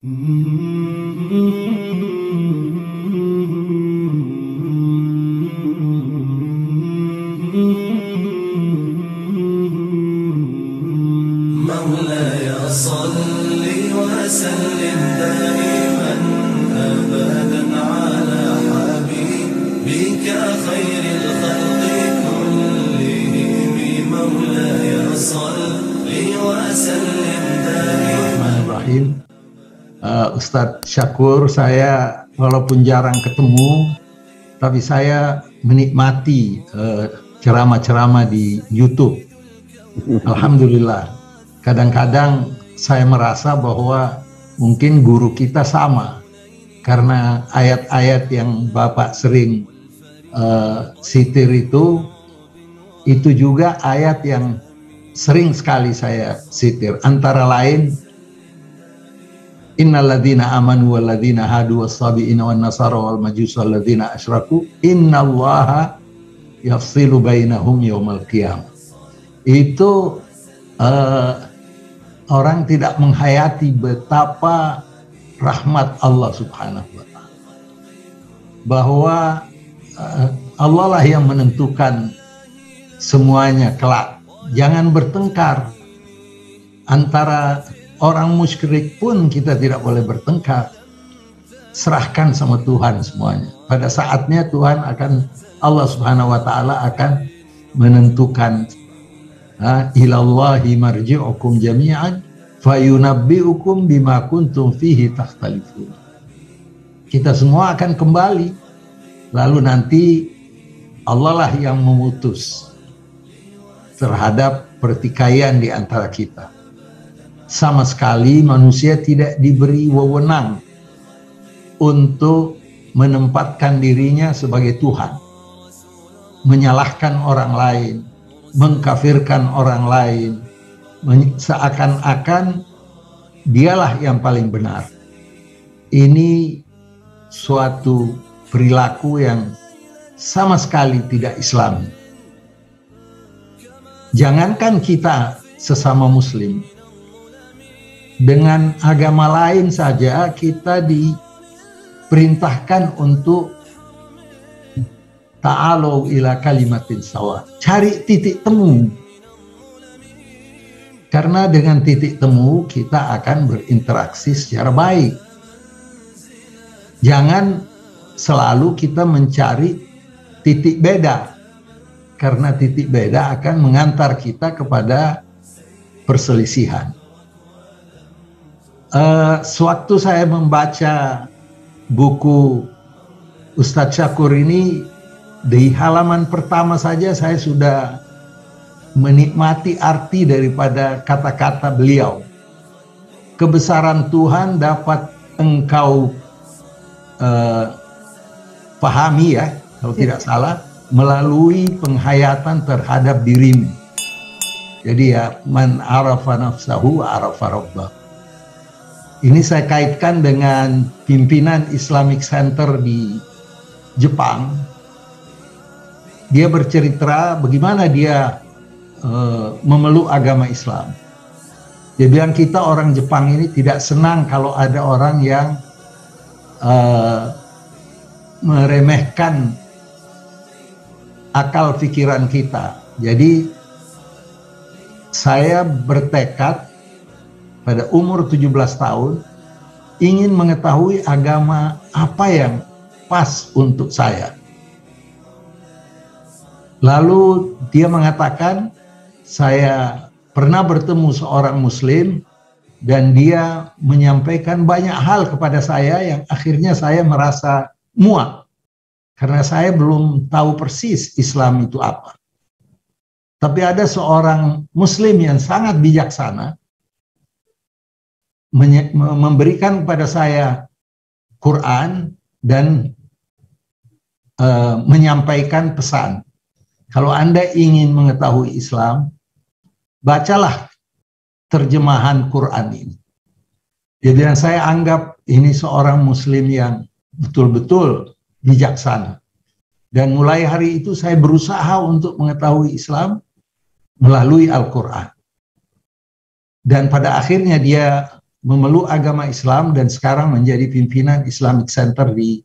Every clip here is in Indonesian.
مولاي صل وسلم دائما أبدا على حبيبك خير الخلق كلهم مولاي صل وسلم دائما. Ustadz Syakur, saya walaupun jarang ketemu, tapi saya menikmati ceramah-ceramah di YouTube. Alhamdulillah. Kadang-kadang saya merasa bahwa mungkin guru kita sama, karena ayat-ayat yang Bapak sering sitir itu juga ayat yang sering sekali saya sitir. Antara lain, innalladzina amanu walladzina hadu wassabiina wan nasara wal majusa walladzina asyraku innallaha yafsilu bainahum yaumal qiyamah. Itu orang tidak menghayati betapa rahmat Allah Subhanahu wa ta'ala, bahwa Allah lah yang menentukan semuanya kelak. Jangan bertengkar antara orang musyrik pun, kita tidak boleh bertengkar. Serahkan sama Tuhan semuanya. Pada saatnya Tuhan Allah Subhanahu wa ta'ala akan menentukan. Ilallahi marji'ukum jami'an fayunabbi'ukum bima kuntum fihi takhtalifun. Kita semua akan kembali, lalu nanti Allah lah yang memutus terhadap pertikaian di antara kita. Sama sekali manusia tidak diberi wewenang untuk menempatkan dirinya sebagai Tuhan, menyalahkan orang lain, mengkafirkan orang lain, seakan-akan dialah yang paling benar. Ini suatu perilaku yang sama sekali tidak Islami. Jangankan kita sesama Muslim, dengan agama lain saja kita diperintahkan untuk ta'alu ila kalimatin sawa, cari titik temu. Karena dengan titik temu kita akan berinteraksi secara baik. Jangan selalu kita mencari titik beda, karena titik beda akan mengantar kita kepada perselisihan. Sewaktu saya membaca buku Ustadz Syakur ini, di halaman pertama saja saya sudah menikmati arti daripada kata-kata beliau. Kebesaran Tuhan dapat engkau pahami, ya, kalau tidak salah, melalui penghayatan terhadap dirimu. Jadi ya, man arafa nafsahu arafa rabbah. Ini saya kaitkan dengan pimpinan Islamic Center di Jepang. Dia bercerita bagaimana dia memeluk agama Islam. Dia bilang, kita orang Jepang ini tidak senang kalau ada orang yang meremehkan akal pikiran kita. Jadi saya bertekad pada umur 17 tahun ingin mengetahui agama apa yang pas untuk saya. Lalu dia mengatakan, saya pernah bertemu seorang Muslim dan dia menyampaikan banyak hal kepada saya yang akhirnya saya merasa muak, karena saya belum tahu persis Islam itu apa. Tapi ada seorang Muslim yang sangat bijaksana memberikan kepada saya Quran dan menyampaikan pesan. Kalau Anda ingin mengetahui Islam, bacalah terjemahan Quran ini. Jadi saya anggap ini seorang Muslim yang betul-betul bijaksana. Dan mulai hari itu saya berusaha untuk mengetahui Islam melalui Al-Quran. Dan pada akhirnya dia memeluk agama Islam dan sekarang menjadi pimpinan Islamic Center di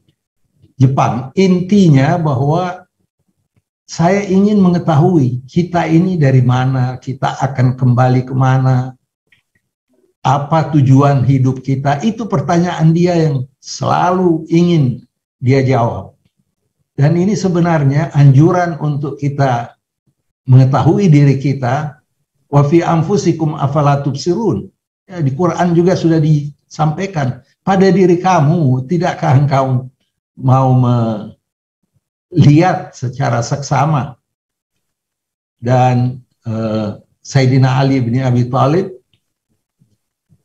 Jepang. Intinya bahwa saya ingin mengetahui kita ini dari mana, kita akan kembali kemana, apa tujuan hidup kita. Itu pertanyaan dia yang selalu ingin dia jawab. Dan ini sebenarnya anjuran untuk kita mengetahui diri kita. Wa fi anfusikum afala tubsirun. Ya, di Quran juga sudah disampaikan, pada diri kamu tidakkah engkau mau melihat secara seksama. Dan Sayyidina Ali bin Abi Thalib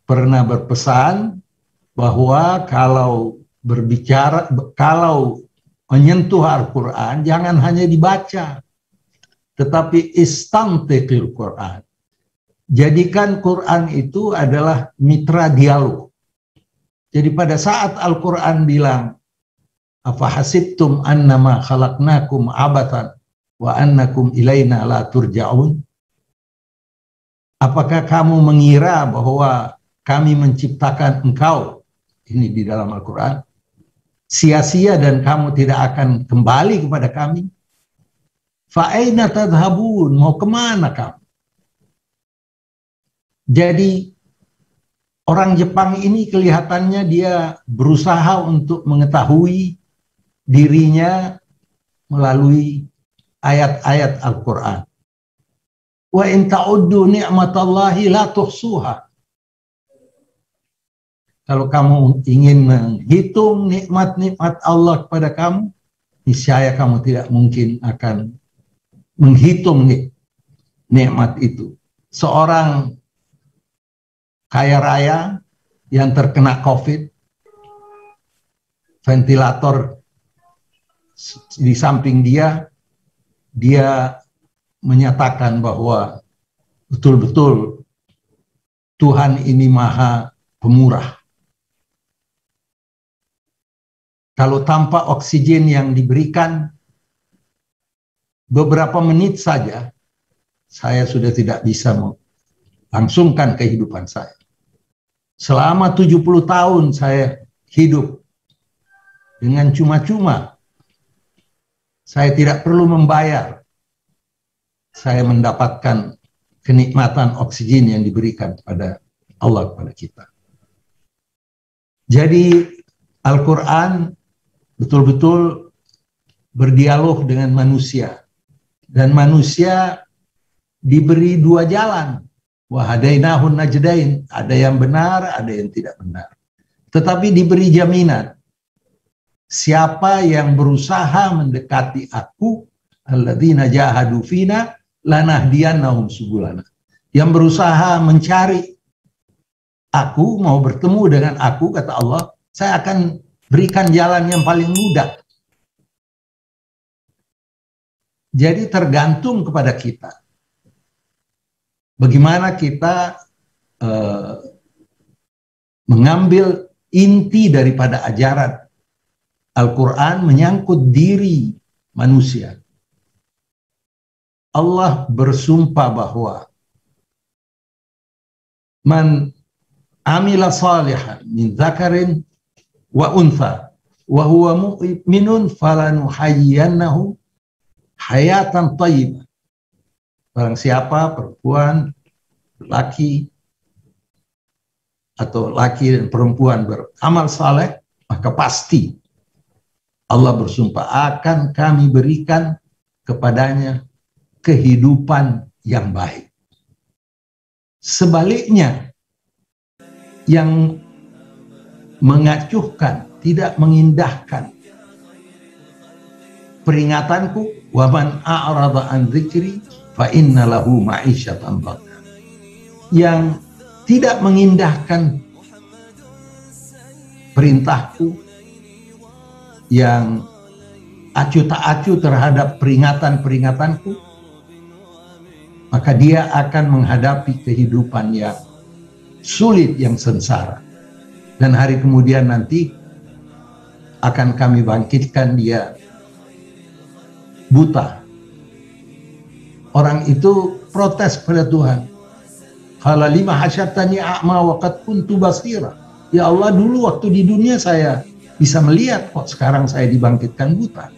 pernah berpesan bahwa kalau menyentuh Al-Quran jangan hanya dibaca, tetapi istantiqil Quran. Jadikan Quran itu adalah mitra dialog. Jadi pada saat Al-Quran bilang, afahasibtum annama khalaqnakum abatan wa annakum ilaina la turja'un. Apakah kamu mengira bahwa kami menciptakan engkau, ini di dalam Al-Quran, sia-sia dan kamu tidak akan kembali kepada kami? Fa'aina tadhabun, mau kemana kamu? Jadi orang Jepang ini kelihatannya dia berusaha untuk mengetahui dirinya melalui ayat-ayat Al-Quran. Wa in ta'uddu ni'matallahi la tuhsuha. Kalau kamu ingin menghitung nikmat-nikmat Allah kepada kamu, niscaya kamu tidak mungkin akan menghitung nikmat itu. Seorang kaya raya yang terkena COVID, ventilator di samping dia menyatakan bahwa betul-betul Tuhan ini maha pemurah. Kalau tanpa oksigen yang diberikan, beberapa menit saja, saya sudah tidak bisa melangsungkan kehidupan saya. Selama 70 tahun saya hidup dengan cuma-cuma. Saya tidak perlu membayar. Saya mendapatkan kenikmatan oksigen yang diberikan kepada Allah kepada kita. Jadi Al-Quran betul-betul berdialog dengan manusia. Dan manusia diberi dua jalan. Wahadainahun najdain, ada yang benar, ada yang tidak benar. Tetapi diberi jaminan, siapa yang berusaha mendekati aku, alladzina jahadu fina, lanahdiyannahum subulana. Yang berusaha mencari aku, mau bertemu dengan aku, kata Allah, saya akan berikan jalan yang paling mudah. Jadi tergantung kepada kita. Bagaimana kita mengambil inti daripada ajaran Al-Quran menyangkut diri manusia. Allah bersumpah bahwa man amila salihan min dzakarin wa untha wa huwa mu'minun falanuhayyiyannahu hayatan thayyibah. Barang siapa perempuan, laki atau laki dan perempuan beramal saleh, maka pasti Allah bersumpah akan kami berikan kepadanya kehidupan yang baik. Sebaliknya, yang mengacuhkan, tidak mengindahkan peringatanku, wa man a'rada an dzikri fa inna lahu ma'isyatan dhanka. Yang tidak mengindahkan perintahku, yang acuh tak acuh terhadap peringatan-peringatanku, maka dia akan menghadapi kehidupan yang sulit, yang sengsara. Dan hari kemudian nanti akan kami bangkitkan dia buta. Orang itu protes pada Tuhan. Qala lima hasyatani a'ma wa qad kuntu basira. Ya Allah, dulu waktu di dunia saya bisa melihat, kok sekarang saya dibangkitkan buta.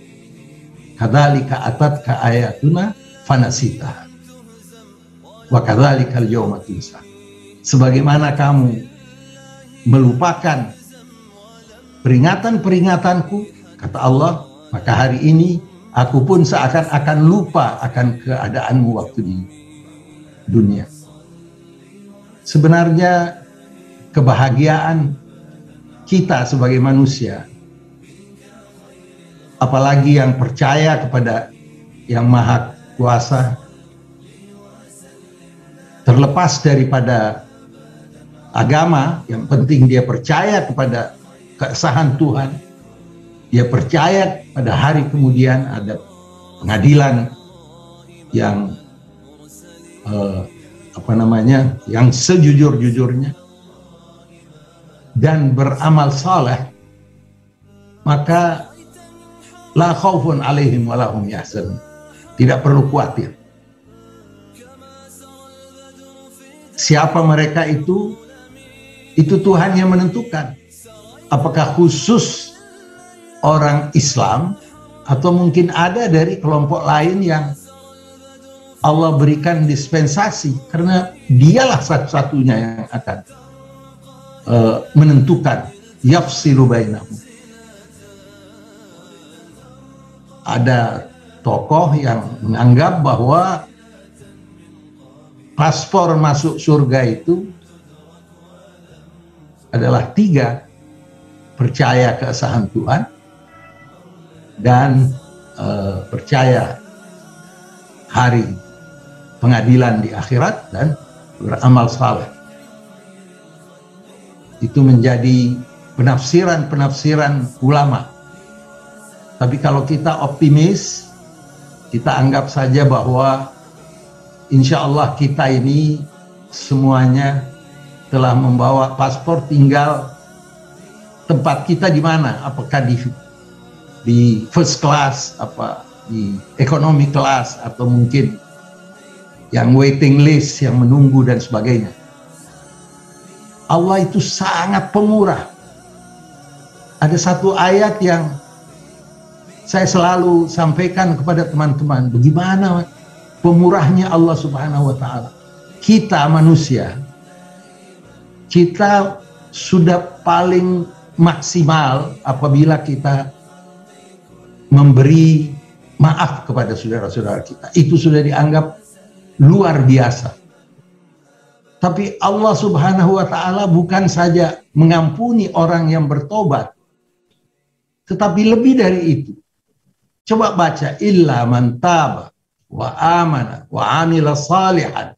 Kadzalika atatka ayatuna fanasita. Wa kadzalika al-yawma tunsa. Sebagaimana kamu melupakan peringatan-peringatanku, kata Allah, maka hari ini aku pun seakan-akan lupa akan keadaanmu waktu di dunia. Sebenarnya kebahagiaan kita sebagai manusia, apalagi yang percaya kepada Yang Maha Kuasa, terlepas daripada agama, yang penting dia percaya kepada keesahan Tuhan, dia percaya pada hari kemudian ada pengadilan yang yang sejujur-jujurnya, dan beramal saleh, maka la khaufun alaihim wa lahum yahzanun. Tidak perlu khawatir. Siapa mereka itu Tuhan yang menentukan. Apakah khusus orang Islam atau mungkin ada dari kelompok lain yang Allah berikan dispensasi, karena dialah satu-satunya yang akan menentukan, yafsilu bainahum. Ada tokoh yang menganggap bahwa paspor masuk surga itu adalah 3: percaya keesahan Tuhan, dan percaya hari pengadilan di akhirat, dan beramal saleh. Itu menjadi penafsiran ulama. Tapi kalau kita optimis, kita anggap saja bahwa insya Allah kita ini semuanya telah membawa paspor, tinggal tempat kita di mana, apakah di first class, apa di economy class, atau mungkin yang waiting list, yang menunggu dan sebagainya. Allah itu sangat pemurah. Ada satu ayat yang saya selalu sampaikan kepada teman-teman, bagaimana pemurahnya Allah Subhanahu wa Ta'ala. Kita manusia, kita sudah paling maksimal apabila kita memberi maaf kepada saudara-saudara kita. Itu sudah dianggap luar biasa. Tapi Allah Subhanahu wa Ta'ala bukan saja mengampuni orang yang bertobat, tetapi lebih dari itu. Coba baca, illa man taba wa amana wa amila salihan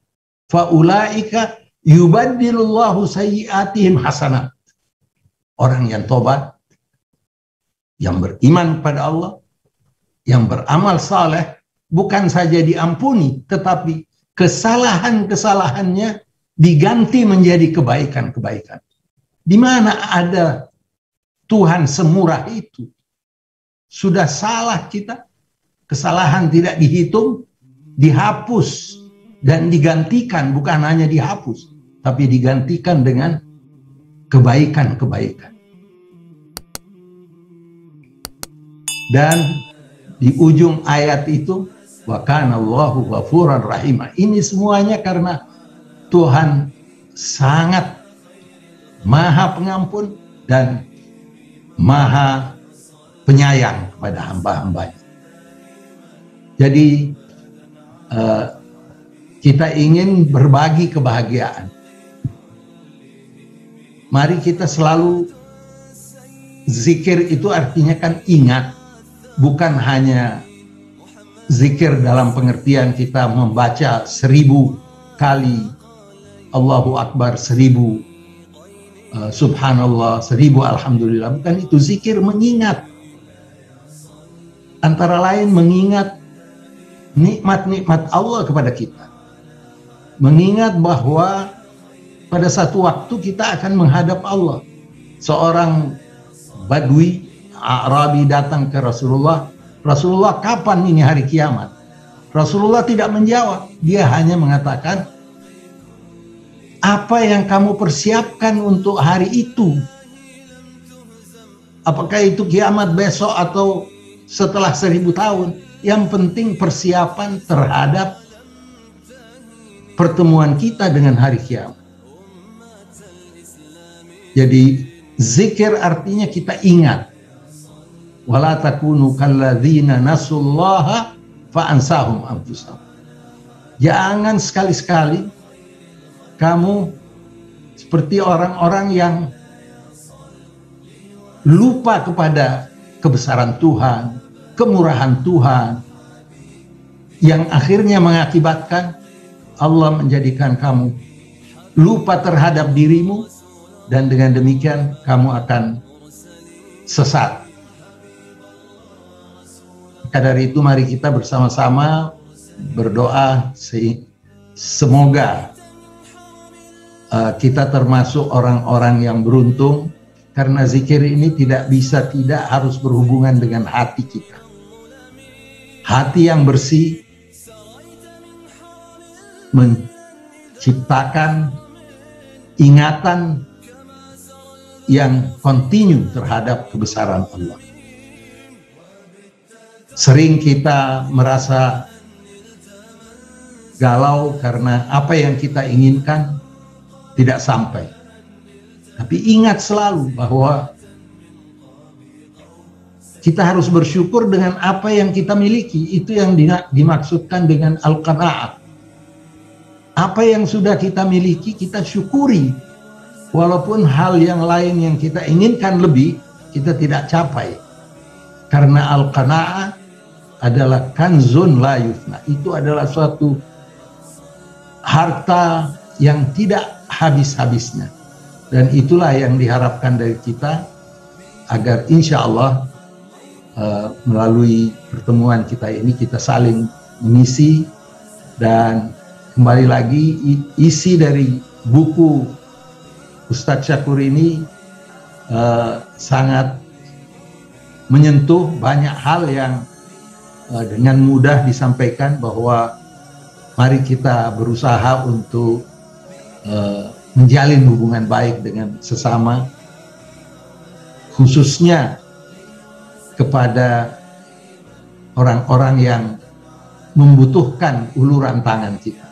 fa ulaika yubaddilullahu sayyi'atihim hasanat. Orang yang tobat, yang beriman pada Allah, yang beramal saleh, bukan saja diampuni, tetapi kesalahan-kesalahannya diganti menjadi kebaikan-kebaikan. Di mana ada Tuhan semurah itu? Sudah salah kita, kesalahan tidak dihitung, dihapus dan digantikan, bukan hanya dihapus, tapi digantikan dengan kebaikan-kebaikan. Dan di ujung ayat itu, wa kana Allahu ghafuran rahima. Ini semuanya karena Tuhan sangat maha pengampun dan maha penyayang kepada hamba-hambanya. Jadi kita ingin berbagi kebahagiaan. Mari kita selalu zikir, itu artinya kan ingat, bukan hanya zikir dalam pengertian kita membaca 1000 kali Allahu Akbar, 1000 Subhanallah, 1000 Alhamdulillah. Bukan itu, zikir mengingat. Antara lain mengingat nikmat-nikmat Allah kepada kita. Mengingat bahwa pada satu waktu kita akan menghadap Allah. Seorang Badui, Arabi datang ke Rasulullah. Rasulullah, kapan ini hari kiamat? Rasulullah tidak menjawab. Dia hanya mengatakan, Apa yang kamu persiapkan untuk hari itu? Apakah itu kiamat besok atau setelah 1000 tahun? Yang penting persiapan terhadap pertemuan kita dengan hari kiamat. Jadi zikir artinya kita ingat. Wala takunu kalladzina nasullaha fa'ansahum anfusahum. Jangan sekali-sekali kamu seperti orang-orang yang lupa kepada kebesaran Tuhan, kemurahan Tuhan, yang akhirnya mengakibatkan Allah menjadikan kamu lupa terhadap dirimu, dan dengan demikian kamu akan sesat. Maka dari itu mari kita bersama-sama berdoa semoga kita termasuk orang-orang yang beruntung, karena zikir ini tidak harus berhubungan dengan hati kita. Hati yang bersih menciptakan ingatan yang kontinu terhadap kebesaran Allah. Sering kita merasa galau karena apa yang kita inginkan tidak sampai. Tapi ingat selalu bahwa kita harus bersyukur dengan apa yang kita miliki. Itu yang dimaksudkan dengan al-qanaah. Apa yang sudah kita miliki kita syukuri. Walaupun hal yang lain yang kita inginkan lebih, kita tidak capai. Karena al-qanaah adalah kanzun la yufna. Itu adalah suatu harta yang tidak habis-habisnya. Dan itulah yang diharapkan dari kita, agar insya Allah melalui pertemuan kita ini kita saling mengisi. Dan kembali lagi, isi dari buku Ustadz Syakur ini sangat menyentuh banyak hal yang dengan mudah disampaikan, bahwa mari kita berusaha untuk menjalin hubungan baik dengan sesama, khususnya kepada orang-orang yang membutuhkan uluran tangan kita.